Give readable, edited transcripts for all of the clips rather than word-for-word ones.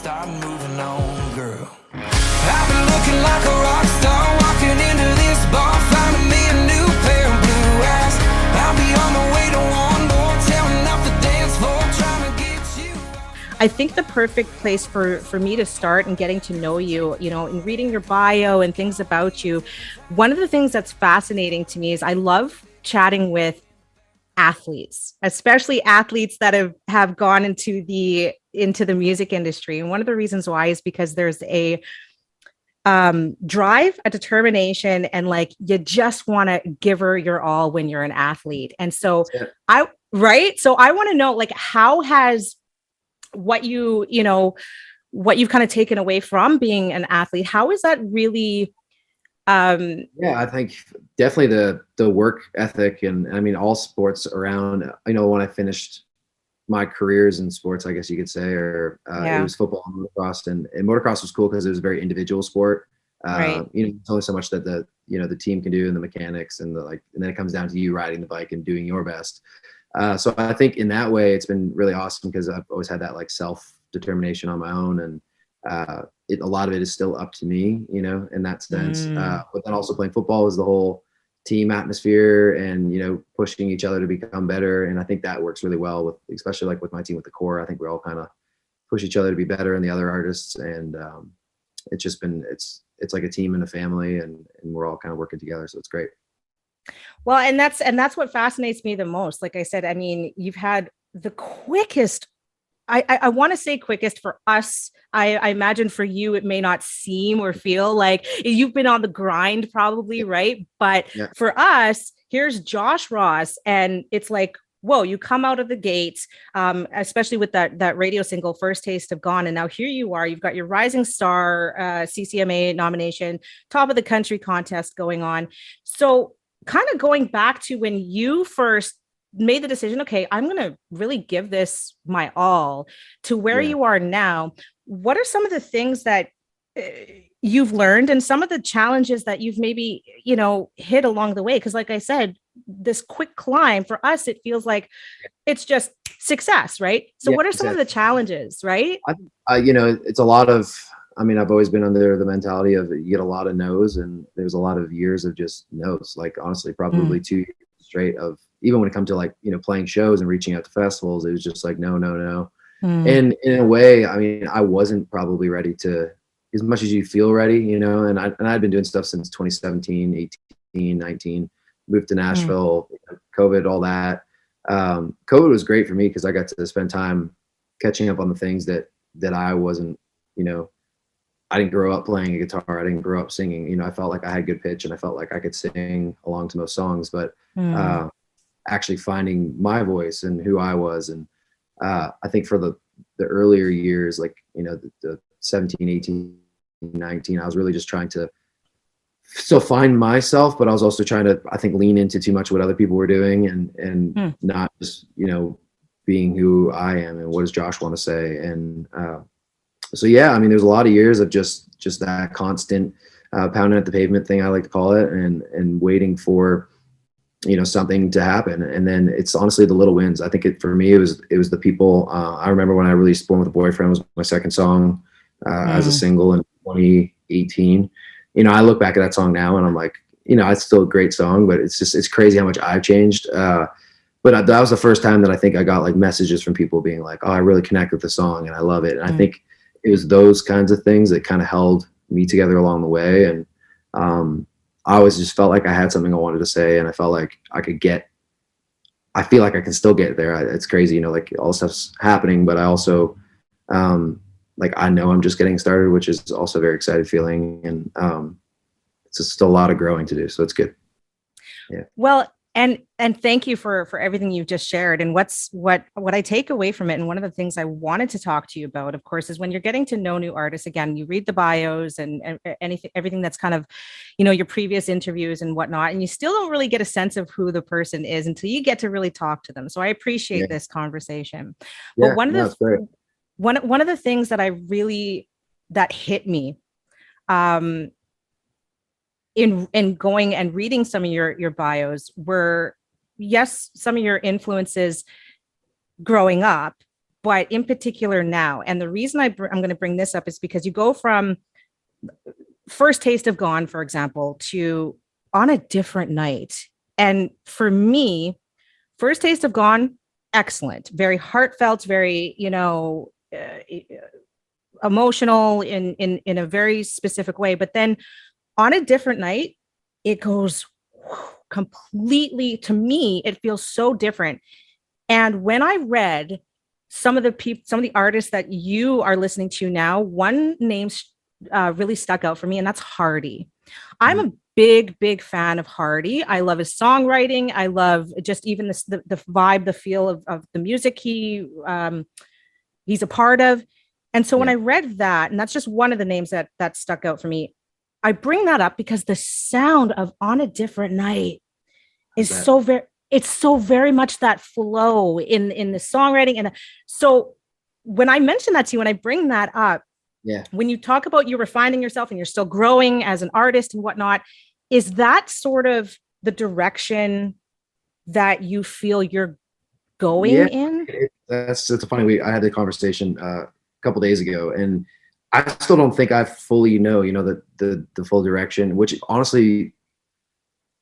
start moving on, girl. I've been looking like a rock star, walking into this bar, finding me a new pair of blue eyes. I'll be on my way to one more, tearing off the dance floor, trying to get you. I think the perfect place for me to start in getting to know you, in reading your bio and things about you, one of the things that's fascinating to me is I love chatting with athletes, especially athletes that have gone into the music industry. And one of the reasons why is because there's a drive, a determination, and like you just want to give her your all when you're an athlete. And so right. So I want to know, like, how has what what you've kind of taken away from being an athlete, how is that really I think definitely the work ethic, and I mean all sports around. When I finished my careers in sports, I guess you could say, or it was football and motocross, and motocross was cool because it was a very individual sport. Right. It's only so much that the team can do, and the mechanics, and and then it comes down to you riding the bike and doing your best. So I think in that way, it's been really awesome because I've always had that like self-determination on my own, and a lot of it is still up to me, in that sense. But then also playing football is the whole team atmosphere and, pushing each other to become better. And I think that works really well with, especially like with my team with the core. I think we all kind of push each other to be better and the other artists. And it's just been, it's like a team and a family, and we're all kind of working together. So it's great. Well, and that's what fascinates me the most. Like I said, I mean, you've had the quickest, I want to say quickest for us. I imagine for you, it may not seem or feel like you've been on the grind probably, right? But for us, here's Josh Ross, and it's like, whoa, you come out of the gates, especially with that radio single, First Taste of Gone. And now here you are, you've got your Rising Star CCMA nomination, top of the country contest going on. So kind of going back to when you first made the decision, okay, I'm going to really give this my all, to where you are now. What are some of the things that you've learned and some of the challenges that you've maybe, hit along the way? Because like I said, this quick climb for us, it feels like it's just success, right? So what are some of the challenges, right? It's a lot of, I've always been under the mentality of you get a lot of no's, and there's a lot of years of just no's, like honestly, probably 2 years straight of, even when it comes to like, playing shows and reaching out to festivals, it was just like, no. And in a way, I wasn't probably ready to, as much as you feel ready, and I'd been doing stuff since 2017, 18, 19, moved to Nashville, COVID, all that. COVID was great for me because I got to spend time catching up on the things that I wasn't, I didn't grow up playing a guitar. I didn't grow up singing. I felt like I had good pitch and I felt like I could sing along to most songs, but actually finding my voice and who I was. And I think for the earlier years, like, the 17, 18, 19, I was really just trying to still find myself, but I was also trying to, I think, lean into too much what other people were doing and not just, being who I am and what does Josh want to say. And so, there's a lot of years of just that constant pounding at the pavement thing, I like to call it, and waiting for, something to happen. And then it's honestly the little wins. I think for me, it was the people. I remember when I released Born with a Boyfriend, was my second song as a single in 2018. I look back at that song now and I'm like, it's still a great song, but it's crazy how much I've changed. But that was the first time that I think I got like messages from people being like, oh, I really connect with the song and I love it. And I think it was those kinds of things that kind of held me together along the way. And I always just felt like I had something I wanted to say, and I felt like I feel like I can still get there. It's crazy, like all stuff's happening, but I also, like, I know I'm just getting started, which is also a very excited feeling. And it's just still a lot of growing to do. So it's good. Yeah. Well, and thank you for everything you've just shared. And what I take away from it, and one of the things I wanted to talk to you about, of course, is when you're getting to know new artists, again, you read the bios and everything that's kind of, your previous interviews and whatnot, and you still don't really get a sense of who the person is until you get to really talk to them. So I appreciate this conversation. But one of the things that that hit me, in going and reading some of your bios were, yes, some of your influences growing up, but in particular now. And the reason I'm going to bring this up is because you go from First Taste of Gone, for example, to On a Different Night. And for me, First Taste of Gone, excellent, very heartfelt, very, emotional in a very specific way. But then On a Different Night, it goes completely, to me, it feels so different. And when I read some of the artists that you are listening to now, one name really stuck out for me, and that's Hardy. I'm a big fan of Hardy. I love his songwriting. I love just even the vibe, the feel of the music he's a part of. And so when I read that, and that's just one of the names that stuck out for me, I bring that up because the sound of On a Different Night is it's so very much that flow in the songwriting. And so when I mention that to you, when I bring that up, when you talk about you refining yourself and you're still growing as an artist and whatnot, is that sort of the direction that you feel you're going in? It's a funny. I had the conversation a couple days ago, and I still don't think I fully know, the full direction. Which honestly,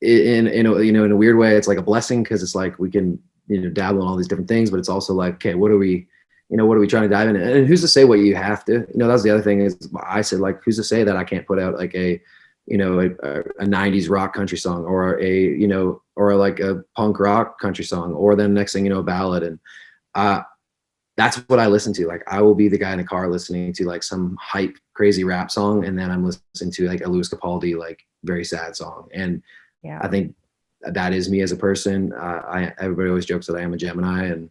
in a weird way, it's like a blessing, because it's like we can dabble in all these different things, but it's also like, okay, what are we trying to dive in? And who's to say what you have to? That's the other thing is I said, like, who's to say that I can't put out like a 90s rock country song, or or like a punk rock country song, or then next thing a ballad. And that's what I listen to. Like, I will be the guy in the car listening to like some hype crazy rap song, and then I'm listening to like a Louis Capaldi like very sad song. And I think that is me as a person. Everybody always jokes that I am a Gemini, and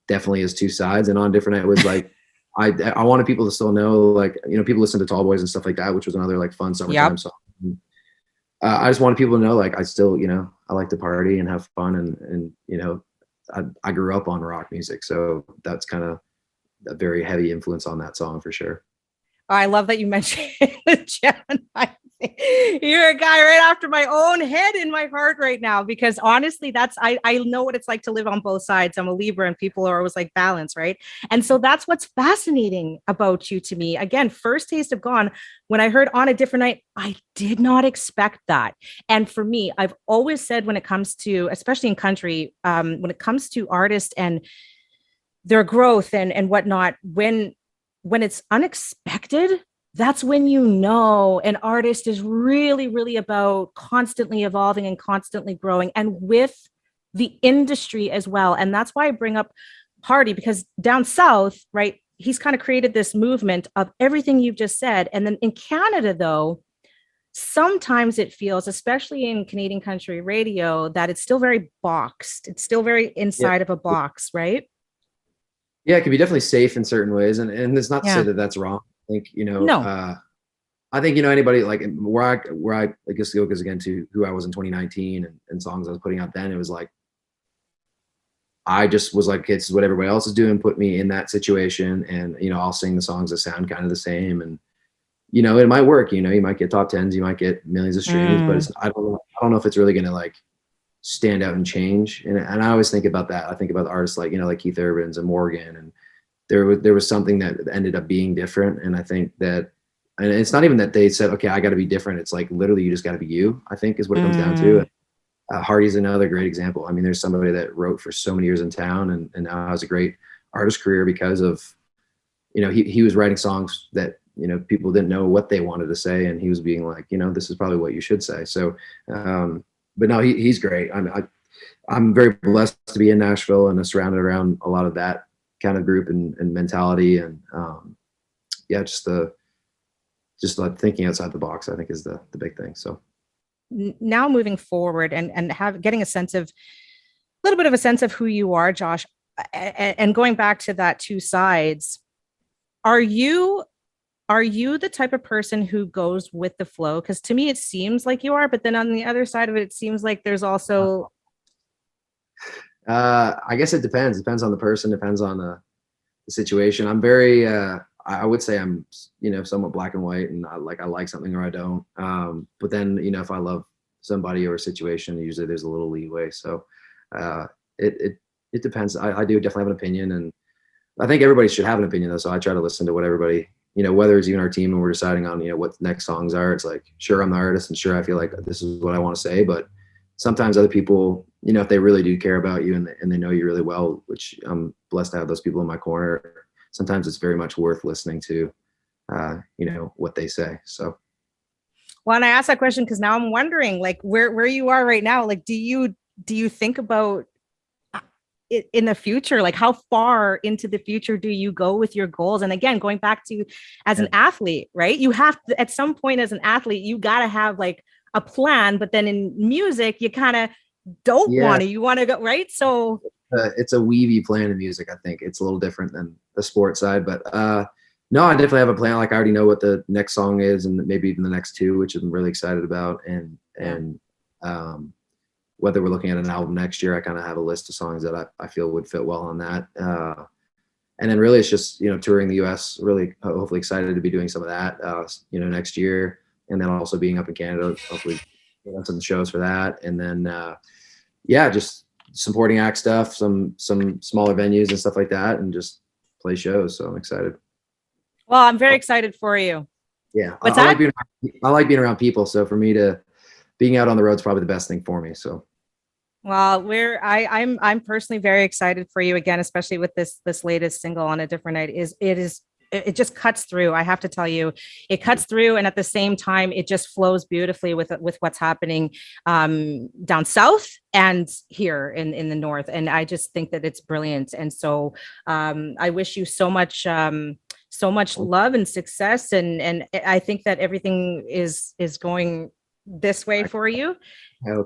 definitely is two sides. And On a Different Night was like, I wanted people to still know, like, people listen to Tall Boys and stuff like that, which was another like fun summertime song. I just wanted people to know, like, I still, I like to party and have fun, and I grew up on rock music, so that's kind of a very heavy influence on that song for sure. I love that you mentioned the Gemini. You're a guy right after my own head in my heart right now, because honestly, I know what it's like to live on both sides. I'm a Libra, and people are always like balance, right? And so that's what's fascinating about you to me. Again, First Taste of Gone, when I heard On a Different Night, I did not expect that. And for me, I've always said, when it comes to, especially in country, when it comes to artists and their growth and whatnot, when it's unexpected, that's when an artist is really, really about constantly evolving and constantly growing, and with the industry as well. And that's why I bring up Hardy, because down south, right, he's kind of created this movement of everything you've just said. And then in Canada, though, sometimes it feels, especially in Canadian country radio, that it's still very boxed. It's still very inside of a box, right? Yeah, it can be definitely safe in certain ways. And it's not to say that that's wrong. I think, I think, anybody like where I guess goes again to who I was in 2019 and songs I was putting out then, it was like, I just was like, okay, this is what everybody else is doing. Put me in that situation, and, I'll sing the songs that sound kind of the same. And, it might work, you might get top tens, you might get millions of streams, but I don't know if it's really going to like stand out and change. And I always think about that. I think about the artists like, like Keith Urban's and Morgan, and there was something that ended up being different. And I think that, and it's not even that they said, okay, I got to be different. It's like, literally, you just got to be you, I think, is what it comes down to. Hardy's another great example. I mean, there's somebody that wrote for so many years in town, and now has a great artist career because of, he was writing songs that, people didn't know what they wanted to say. And he was being like, this is probably what you should say. So, but no, he's great. I'm very blessed to be in Nashville and surrounded around a lot of that kind of group and mentality. And just like thinking outside the box, I think, is the big thing. So now moving forward and getting a little bit of a sense of who you are, Josh, and going back to that two sides, are you the type of person who goes with the flow? Because to me, it seems like you are, but then on the other side of it, it seems like there's also. I guess it depends. Depends on the person. Depends on the situation. I'm very. I would say I'm, somewhat black and white, and I like something or I don't. But then, if I love somebody or a situation, usually there's a little leeway. So it It depends. I do definitely have an opinion, and I think everybody should have an opinion though. So I try to listen to what everybody, whether it's even our team and we're deciding on, what the next songs are. It's like, sure, I'm the artist and sure, I feel like this is what I want to say. But sometimes other people, if they really do care about you and they know you really well, which I'm blessed to have those people in my corner, sometimes it's very much worth listening to, what they say. So. Well, and I asked that question because now I'm wondering, like, where you are right now. Like, do you think about it in the future? Like, how far into the future do you go with your goals? And again, going back to as an athlete, right? You have to, at some point as an athlete, you got to have like a plan. But then in music, you kind of don't want to. You want to go, right? So it's a weavy plan in music. I think it's a little different than the sports side, but no, I definitely have a plan. Like I already know what the next song is, and maybe even the next two, which I'm really excited about. And whether we're looking at an album next year, I kind of have a list of songs that I feel would fit well on that. And then really it's just, touring the US, really hopefully excited to be doing some of that, next year. And then also being up in Canada, hopefully some shows for that. And then, just supporting act stuff, some smaller venues and stuff like that, and just play shows. So I'm excited. Well, I'm very excited for you. Yeah. I like being around people. So for me being out on the road is probably the best thing for me. So. Well, I'm personally very excited for you again, especially with this latest single On a Different Night. It just cuts through. I have to tell you, it cuts through, and at the same time, it just flows beautifully with what's happening down south and here in the north. And I just think that it's brilliant. And so I wish you so much love and success. And I think that everything is going this way for you.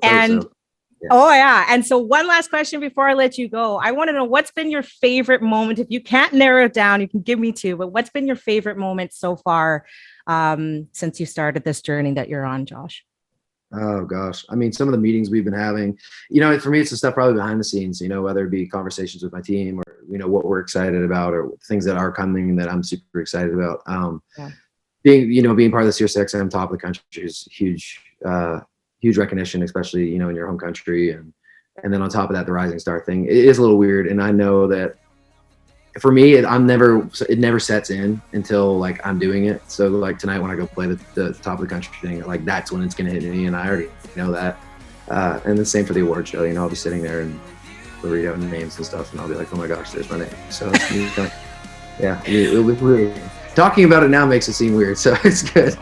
And so. Yeah. Oh yeah. And so one last question before I let you go. I want to know, what's been your favorite moment? If you can't narrow it down, you can give me two, but what's been your favorite moment so far since you started this journey that you're on, Josh? Oh gosh. I mean, some of the meetings we've been having, for me, it's the stuff probably behind the scenes, whether it be conversations with my team or, what we're excited about or things that are coming that I'm super excited about. Being part of the SiriusXM Top of the Country is huge recognition, especially, in your home country. And then on top of that, the Rising Star thing, it is a little weird. And I know that for me, it never sets in until like I'm doing it. So like tonight when I go play the Top of the Country thing, like that's when it's going to hit me. And I already know that. And the same for the award show, I'll be sitting there and we'll read out names and stuff. And I'll be like, oh my gosh, there's my name. So it'll be weird. Talking about it now makes it seem weird. So it's good.